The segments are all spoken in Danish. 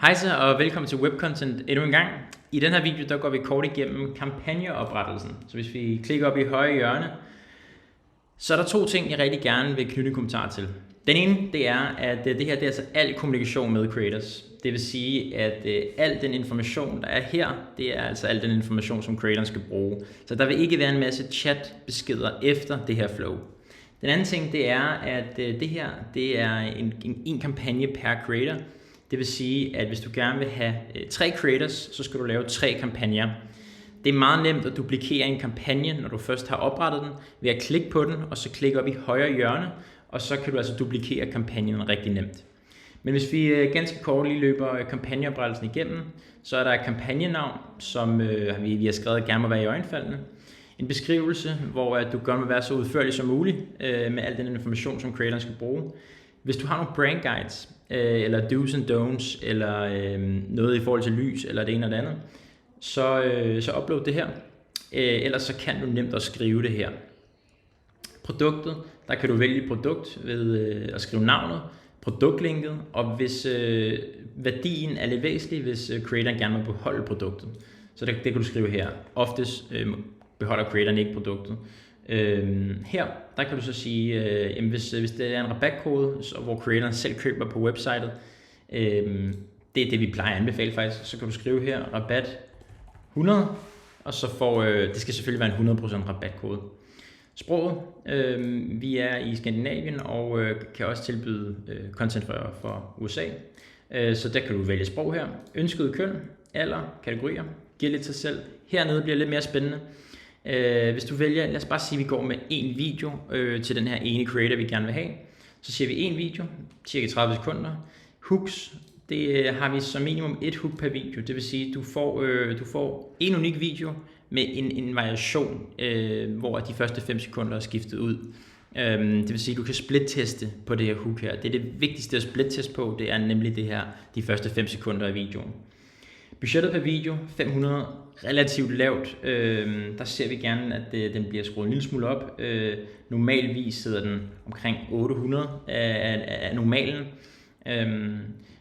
Hej så, og velkommen til Webcontent endnu en gang. I den her video der går vi kort igennem kampagneoprettelsen. Så hvis vi klikker op i højre hjørne, så er der to ting, jeg rigtig gerne vil knytte en kommentar til. Den ene, det er, at det her det er altså al kommunikation med creators. Det vil sige, at al den information, der er her, det er altså al den information, som creatoren skal bruge. Så der vil ikke være en masse chat-beskeder efter det her flow. Den anden ting, det er, at det her det er en kampagne per creator. Det vil sige, at hvis du gerne vil have 3 creators, så skal du lave 3 kampagner. Det er meget nemt at duplikere en kampagne, når du først har oprettet den, ved at klikke på den, og så klikke op i højre hjørne, og så kan du altså duplikere kampagnen rigtig nemt. Men hvis vi ganske kort lige løber kampagneoprettelsen igennem, så er der et kampagnenavn, som vi har skrevet gerne må være i øjenfaldene. En beskrivelse, hvor du gerne må være så udførlig som muligt med al den information, som creatoren skal bruge. Hvis du har nogle brand guides, eller do's and don'ts, eller noget i forhold til lys, eller det ene eller det andet, så upload det her. Ellers så kan du nemt også skrive det her. Produktet, der kan du vælge produkt ved at skrive navnet, produktlinket, og hvis værdien er lidt væsentlig, hvis creatoren gerne vil beholde produktet. Så det kan du skrive her. Oftest beholder creatoren ikke produktet. Her, der kan du så sige, hvis det er en rabatkode, hvor creatoren selv køber på websitet, det er det, vi plejer at anbefale faktisk, så kan du skrive her, rabat 100, og så får, det skal selvfølgelig være en 100% rabatkode. Sproget, vi er i Skandinavien og kan også tilbyde content for USA, så der kan du vælge sprog her. Ønsket køn, alder, kategorier, giver lidt sig selv. Hernede bliver lidt mere spændende. Hvis du vælger, lad os bare sige, at vi går med en video til den her ene creator, vi gerne vil have. Så siger vi en video, cirka 30 sekunder. Hooks, det har vi som minimum et hook per video. Det vil sige, at du får en unik video med en variation, hvor de første 5 sekunder er skiftet ud. Det vil sige, at du kan split-teste på det her hook her. Det er det vigtigste at split-teste på, det er nemlig det her, de første 5 sekunder af videoen. Budgettet per video, 500, relativt lavt. Der ser vi gerne, at den bliver skruet en lille smule op. Normalvis sidder den omkring 800 af normalen.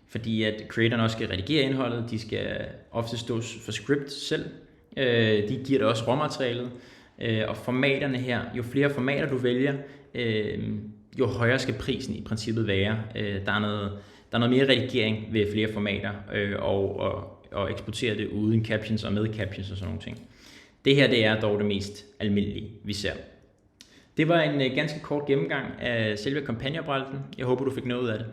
Fordi at creatoren også skal redigere indholdet, de skal ofte stå for script selv. De giver det også råmaterialet. Og formaterne her, jo flere formater du vælger, jo højere skal prisen i princippet være. Der er noget mere redigering ved flere formater, og eksportere det uden captions og med captions og sådan nogle ting. Det her det er dog det mest almindelige, vi ser. Det var en ganske kort gennemgang af selve kampagneoprettelsen. Jeg håber, du fik noget ud af det.